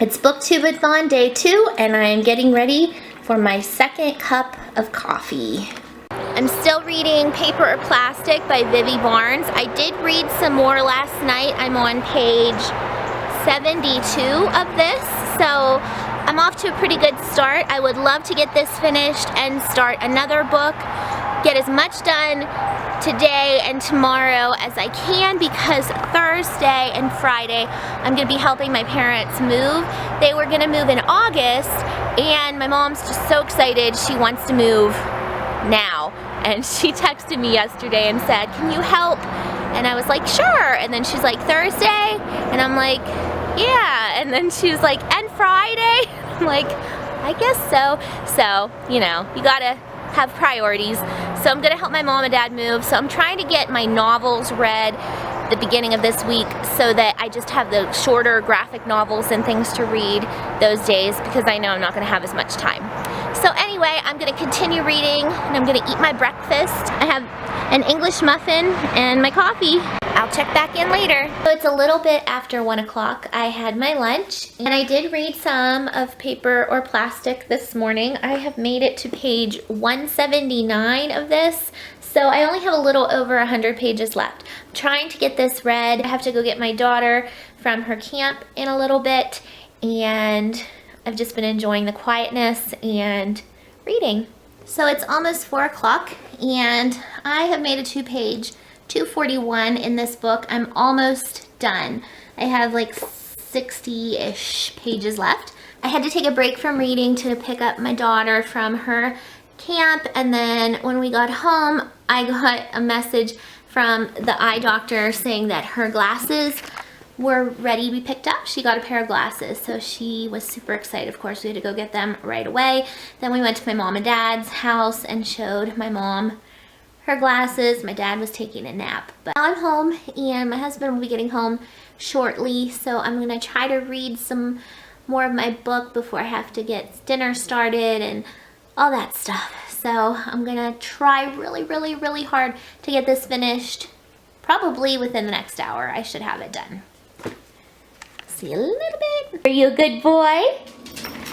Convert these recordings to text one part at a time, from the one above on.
It's Booktubeathon day 2, and I am getting ready for my second cup of coffee. I'm still reading Paper or Plastic by Vivi Barnes. I did read some more last night. I'm on page 72 of this, so I'm off to a pretty good start. I would love to get this finished and start another book. Get as much done today and tomorrow as I can, because Thursday and Friday I'm going to be helping my parents move. They were going to move in August, and my mom's just so excited. She wants to move now, and she texted me yesterday and said, "Can you help?" And I was like, "Sure." And then she's like, "Thursday?" And I'm like, "Yeah." And then she was like, "And Friday?" I'm like, "I guess so." So, you know, you gotta have priorities. So I'm gonna help my mom and dad move. So I'm trying to get my novels read the beginning of this week so that I just have the shorter graphic novels and things to read those days, because I know I'm not gonna have as much time. So anyway, I'm gonna continue reading, and I'm gonna eat my breakfast. I have an English muffin and my coffee. I'll check back in later. So it's a little bit after 1 o'clock. I had my lunch, and I did read some of Paper or Plastic this morning. I have made it to page 179 of this, so I only have a little over 100 pages left. I'm trying to get this read. I have to go get my daughter from her camp in a little bit, and I've just been enjoying the quietness and reading. So it's almost 4 o'clock, and I have made it to page 241 in this book. I'm almost done. I have like 60-ish pages left. I had to take a break from reading to pick up my daughter from her camp, and then when we got home, I got a message from the eye doctor saying that her glasses were ready to be picked up. She got a pair of glasses, so she was super excited. Of course, we had to go get them right away. Then we went to my mom and dad's house and showed my mom her glasses. My dad was taking a nap. But now I'm home, and my husband will be getting home shortly, so I'm gonna try to read some more of my book before I have to get dinner started and all that stuff. So I'm gonna try really hard to get this finished. Probably within the next hour, I should have it done. See you a little bit. Are you a good boy?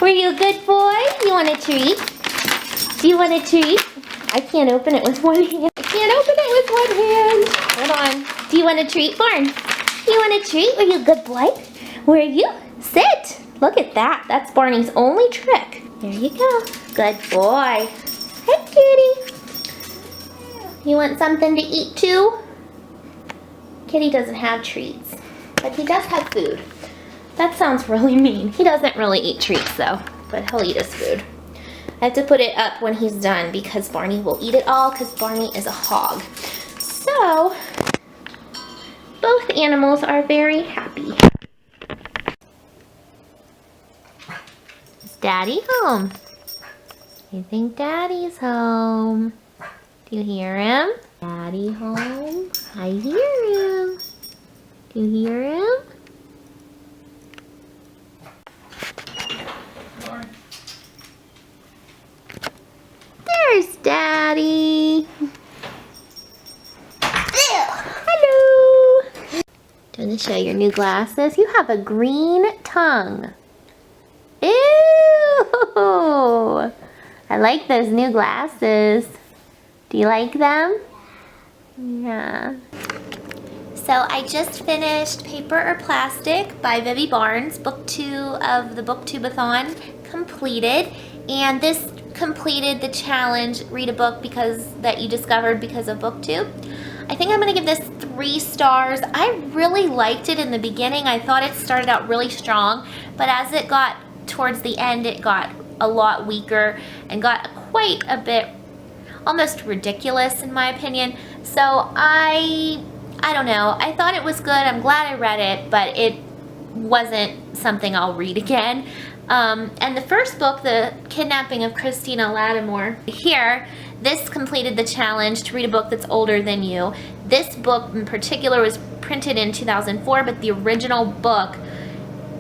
Were you a good boy? You want a treat? Do you want a treat? I can't open it with one hand. I can't open it with one hand. Hold on. Do you want a treat, Barn? You want a treat? Are you a good boy? Where are you? Sit. Look at that. That's Barney's only trick. There you go. Good boy. Hey, kitty. You want something to eat too? Kitty doesn't have treats, but he does have food. That sounds really mean. He doesn't really eat treats though, but he'll eat his food. I have to put it up when he's done because Barney will eat it all, because Barney is a hog. So, both animals are very happy. Is Daddy home? You think Daddy's home? Do you hear him? Daddy home? I hear him. Do you hear him? There's Daddy. Hello. Do you want to show your new glasses? You have a green tongue. Ew. I like those new glasses. Do you like them? Yeah. So I just finished Paper or Plastic by Vivi Barnes. Book 2 of the Booktubeathon completed, and this completed the challenge, read a book that you discovered because of Booktube. I think I'm gonna give this 3 stars. I really liked it in the beginning. I thought it started out really strong, but as it got towards the end, it got a lot weaker and got quite a bit almost ridiculous in my opinion. So I don't know. I thought it was good. I'm glad I read it, but it wasn't something I'll read again. And the first book, The Kidnapping of Christina Lattimore, this completed the challenge to read a book that's older than you. This book in particular was printed in 2004, but the original book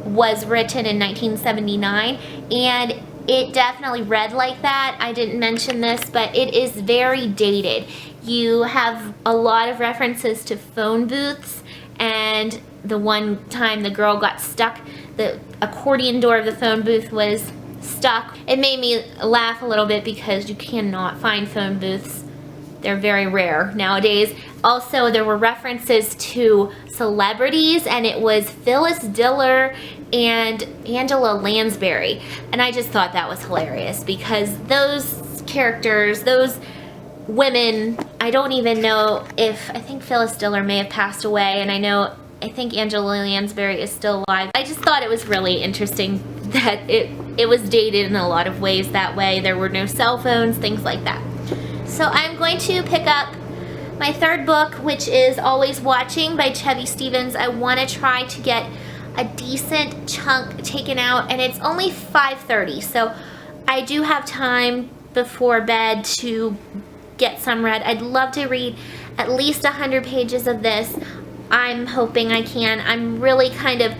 was written in 1979, and it definitely read like that. I didn't mention this, but it is very dated. You have a lot of references to phone booths, and the one time the girl got stuck, the accordion door of the phone booth was stuck. It made me laugh a little bit because you cannot find phone booths. They're very rare nowadays. Also, there were references to celebrities, and it was Phyllis Diller and Angela Lansbury. And I just thought that was hilarious because those characters, those women, I don't even know if, I think Phyllis Diller may have passed away, and I think Angela Lansbury is still alive. I just thought it was really interesting that it was dated in a lot of ways that way. There were no cell phones, things like that. So I'm going to pick up my third book, which is Always Watching by Chevy Stevens. I want to try to get a decent chunk taken out, and it's only 5:30, so I do have time before bed to get some read. I'd love to read at least 100 pages of this. I'm hoping I can. I'm really kind of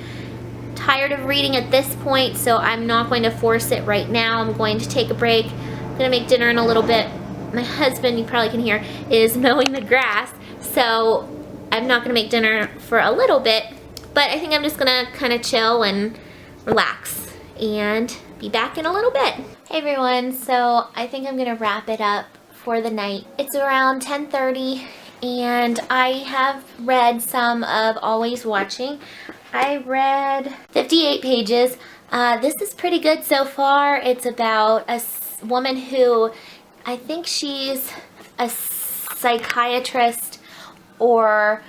tired of reading at this point, so I'm not going to force it right now. I'm going to take a break. I'm going to make dinner in a little bit. My husband, you probably can hear, is mowing the grass, so I'm not going to make dinner for a little bit, but I think I'm just going to kind of chill and relax and be back in a little bit. Hey everyone, so I think I'm going to wrap it up for the night. It's around 10:30 and I have read some of Always Watching. I read 58 pages. This is pretty good so far. It's about a woman who, I think she's a psychiatrist or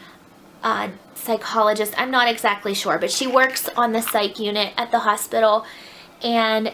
a psychologist. I'm not exactly sure, but she works on the psych unit at the hospital, and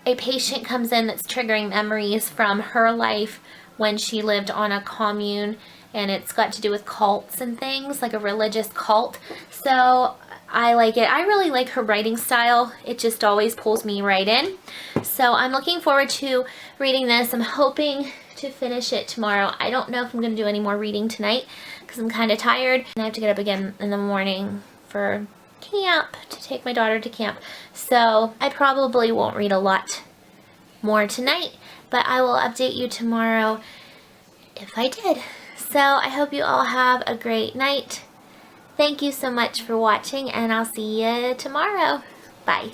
a patient comes in that's triggering memories from her life when she lived on a commune, and it's got to do with cults and things, like a religious cult. So I like it. I really like her writing style. It just always pulls me right in. So I'm looking forward to reading this. I'm hoping to finish it tomorrow. I don't know if I'm going to do any more reading tonight because I'm kind of tired, and I have to get up again in the morning for camp, to take my daughter to camp. So I probably won't read a lot more tonight, but I will update you tomorrow if I did. So I hope you all have a great night. Thank you so much for watching, and I'll see you tomorrow. Bye.